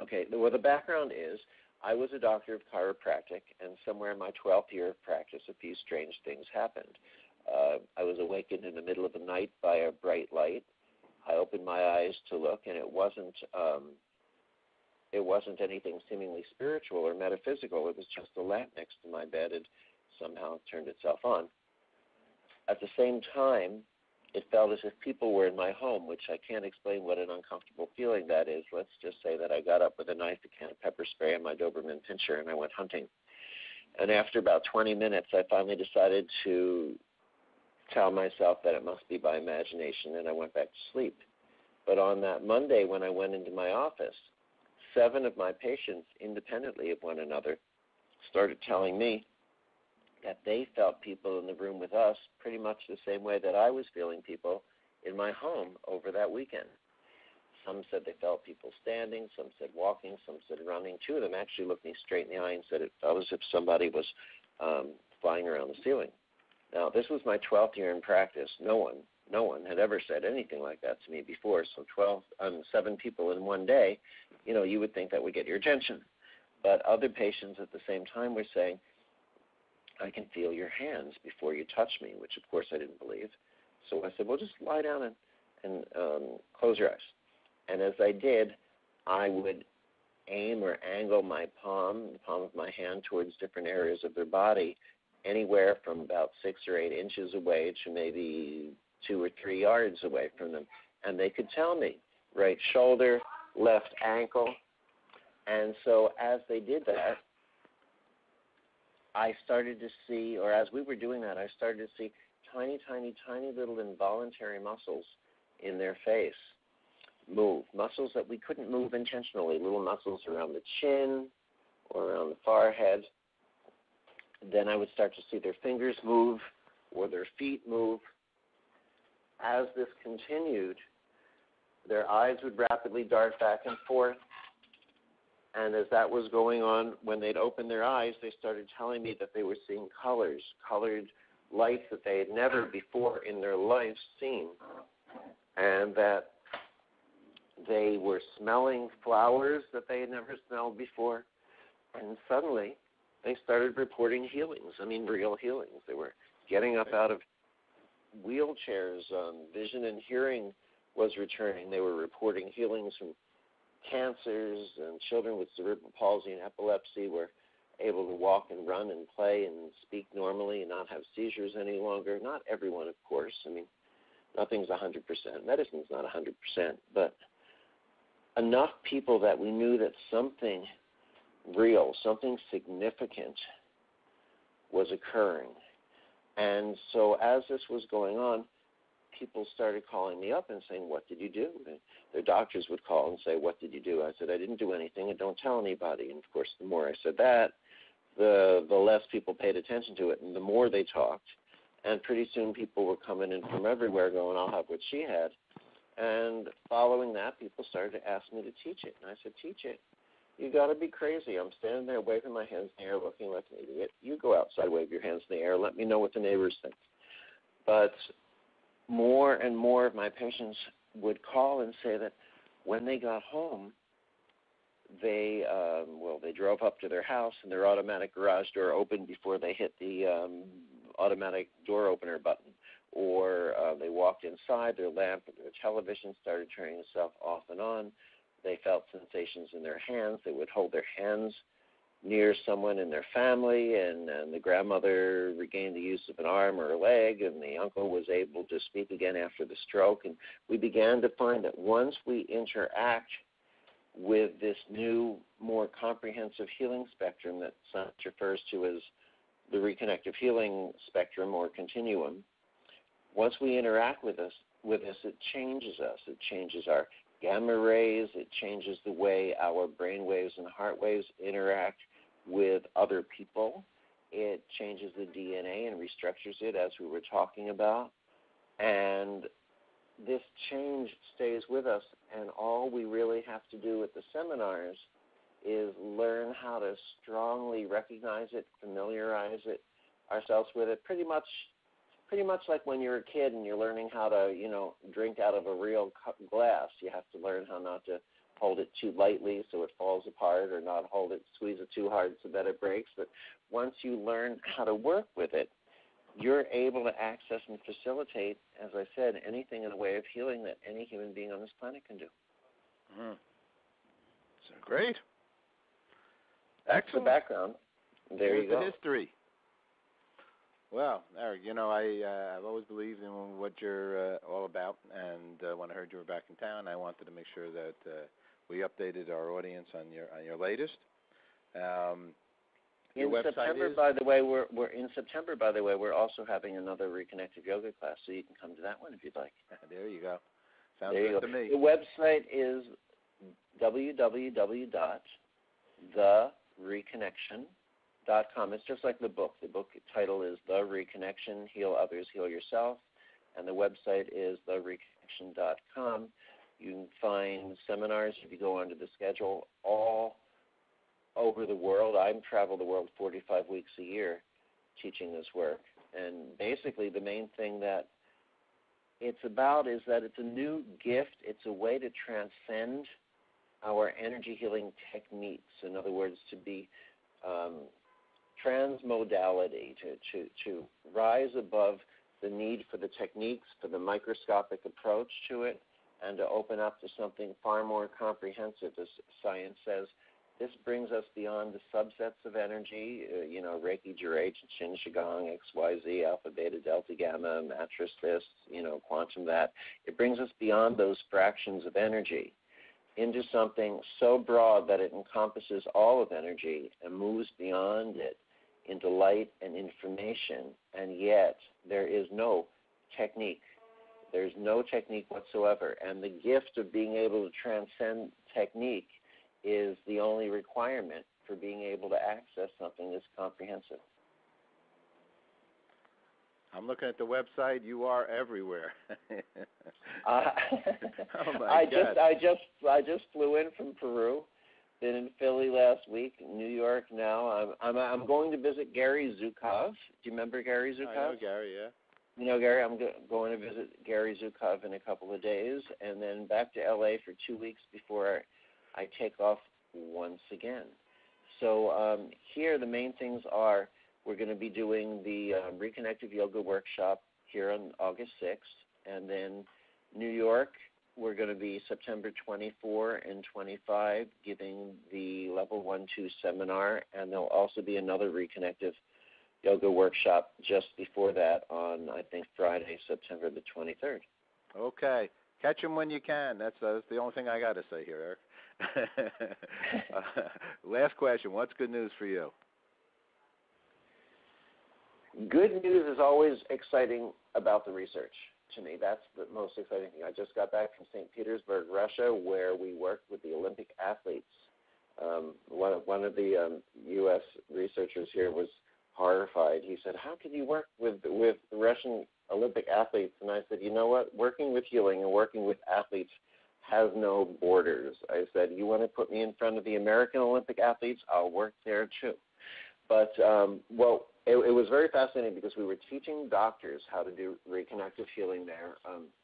Okay, well, the background is I was a doctor of chiropractic, and somewhere in my 12th year of practice, a few strange things happened. I was awakened in the middle of the night by a bright light. I opened my eyes to look, and it wasn't anything seemingly spiritual or metaphysical. It was just a lamp next to my bed. It somehow turned itself on. At the same time, it felt as if people were in my home, which I can't explain what an uncomfortable feeling that is. Let's just say that I got up with a knife, a can of pepper spray, and my Doberman Pinscher, and I went hunting. And after about 20 minutes, I finally decided to tell myself that it must be by imagination, and I went back to sleep. But on that Monday, when I went into my office, 7 of my patients, independently of one another, started telling me that they felt people in the room with us pretty much the same way that I was feeling people in my home over that weekend. Some said they felt people standing, some said walking, some said running. 2 of them actually looked me straight in the eye and said it felt as if somebody was flying around the ceiling. Now, this was my 12th year in practice. No one had ever said anything like that to me before. So 7 people in one day, you would think that would get your attention. But other patients at the same time were saying, I can feel your hands before you touch me, which of course I didn't believe. So I said, well, just lie down and close your eyes. And as I did, I would aim or angle my palm, the palm of my hand, towards different areas of their body, anywhere from about 6 or 8 inches away to maybe 2 or 3 yards away from them. And they could tell me, right shoulder, left ankle. And so as they did that, I started to see, or as we were doing that, I started to see tiny, tiny, tiny little involuntary muscles in their face move, muscles that we couldn't move intentionally, little muscles around the chin or around the forehead. Then I would start to see their fingers move or their feet move. As this continued, their eyes would rapidly dart back and forth. And as that was going on, when they'd open their eyes, they started telling me that they were seeing colors, colored lights that they had never before in their lives seen, and that they were smelling flowers that they had never smelled before. And suddenly, they started reporting healings, real healings. They were getting up out of wheelchairs. Vision and hearing was returning. They were reporting healings from cancers, and children with cerebral palsy and epilepsy were able to walk and run and play and speak normally and not have seizures any longer. Not everyone, of course. Nothing's 100%. Medicine's not 100%. But enough people that we knew that something real, something significant was occurring. And so as this was going on, people started calling me up and saying, what did you do? And their doctors would call and say, what did you do? I said, I didn't do anything, and don't tell anybody. And, of course, the more I said that, the less people paid attention to it, and the more they talked. And pretty soon people were coming in from everywhere going, I'll have what she had. And following that, people started to ask me to teach it. And I said, teach it? You got to be crazy. I'm standing there waving my hands in the air looking like an idiot. You go outside, wave your hands in the air. Let me know what the neighbors think. But more and more of my patients would call and say that when they got home, they drove up to their house and their automatic garage door opened before they hit the automatic door opener button. Or they walked inside, their lamp or their television started turning itself off and on. They felt sensations in their hands. They would hold their hands near someone in their family, and the grandmother regained the use of an arm or a leg, and the uncle was able to speak again after the stroke. And we began to find that once we interact with this new, more comprehensive healing spectrum that science refers to as the reconnective healing spectrum or continuum, once we interact with this, it changes us. It changes our gamma rays. It changes the way our brain waves and heart waves interact with other people. It changes the DNA and restructures it, as we were talking about. And this change stays with us, and all we really have to do at the seminars is learn how to strongly recognize it, familiarize ourselves with it, pretty much like when you're a kid and you're learning how to, drink out of a real glass. You have to learn how not to hold it too lightly so it falls apart, or not hold it, squeeze it too hard so that it breaks. But once you learn how to work with it, you're able to access and facilitate, as I said, anything in the way of healing that any human being on this planet can do. Mm. So great. That's Excellent. the background. There Here's you go. the history. Well, Eric, I've always believed in what you're all about, and when I heard you were back in town, I wanted to make sure that we updated our audience on your latest. In September, by the way, we're also having another reconnected yoga class, so you can come to that one if you'd like. There you go. Sounds good to me. The website is www.thereconnection.com. It's just like the book. The book title is The Reconnection, Heal Others, Heal Yourself, and the website is thereconnection.com. You can find seminars if you go onto the schedule all over the world. I travel the world 45 weeks a year teaching this work. And basically the main thing that it's about is that it's a new gift. It's a way to transcend our energy healing techniques. In other words, to be transmodality, to rise above the need for the techniques, for the microscopic approach to it, and to open up to something far more comprehensive, as science says. This brings us beyond the subsets of energy, Reiki, Jurei, Shin, Qigong, XYZ, Alpha, Beta, Delta, Gamma, mattress this, quantum that. It brings us beyond those fractions of energy into something so broad that it encompasses all of energy and moves beyond it into light and information, and yet there is no technique. There's no technique whatsoever, and the gift of being able to transcend technique is the only requirement for being able to access something that's comprehensive. I'm looking at the website. You are everywhere. Oh my God. I just flew in from Peru. Been in Philly last week, New York now. I'm going to visit Gary Zukov. Do you remember Gary Zukov? I know Gary, yeah. You know Gary. I'm going to visit Gary Zukov in a couple of days, and then back to LA for 2 weeks before I take off once again. So here the main things are, we're going to be doing the Reconnective Yoga Workshop here on August 6th, and then New York, we're going to be September 24 and 25 giving the Level 1-2 seminar, and there'll also be another Reconnective Yoga Workshop just before that on, I think, Friday, September the 23rd. Okay. Catch them when you can. That's the only thing I got to say here, Eric. Last question. What's good news for you? Good news is always exciting about the research. To me, that's the most exciting thing. I just got back from St. Petersburg, Russia, where we worked with the Olympic athletes. One of the U.S. researchers here was horrified. He said, "How can you work with Russian Olympic athletes?" And I said, "You know what? Working with healing and working with athletes has no borders." I said, "You want to put me in front of the American Olympic athletes? I'll work there too." But, it was very fascinating because we were teaching doctors how to do reconnective healing there.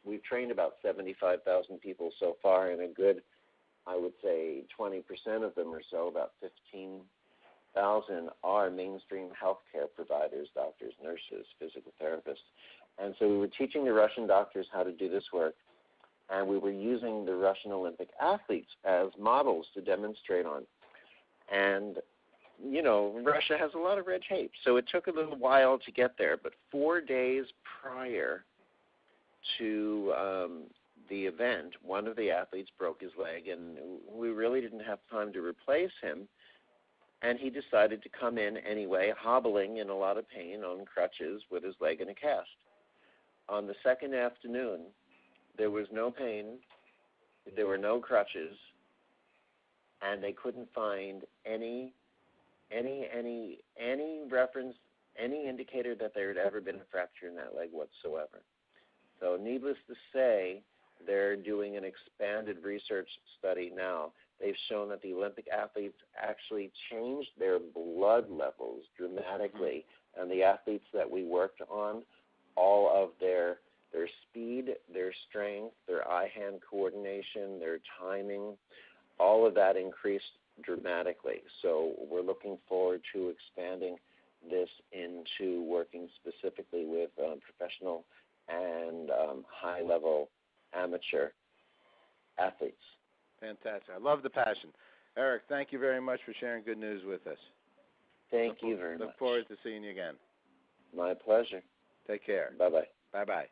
We've trained about 75,000 people so far, and a good, I would say, 20% of them or so, about 15,000, are mainstream healthcare providers, doctors, nurses, physical therapists. And so we were teaching the Russian doctors how to do this work, and we were using the Russian Olympic athletes as models to demonstrate on. And Russia has a lot of red tape, so it took a little while to get there. But 4 days prior to the event, one of the athletes broke his leg, and we really didn't have time to replace him. And he decided to come in anyway, hobbling in a lot of pain on crutches with his leg in a cast. On the second afternoon, there was no pain, there were no crutches, and they couldn't find any reference, any indicator that there had ever been a fracture in that leg whatsoever. So needless to say, they're doing an expanded research study now. They've shown that the Olympic athletes actually changed their blood levels dramatically, and the athletes that we worked on, all of their speed, their strength, their eye-hand coordination, their timing, all of that increased dramatically. So we're looking forward to expanding this into working specifically with professional and high-level amateur athletes. Fantastic. I love the passion. Eric, thank you very much for sharing good news with us. Thank you very much. Look forward to seeing you again. My pleasure. Take care. Bye-bye. Bye-bye.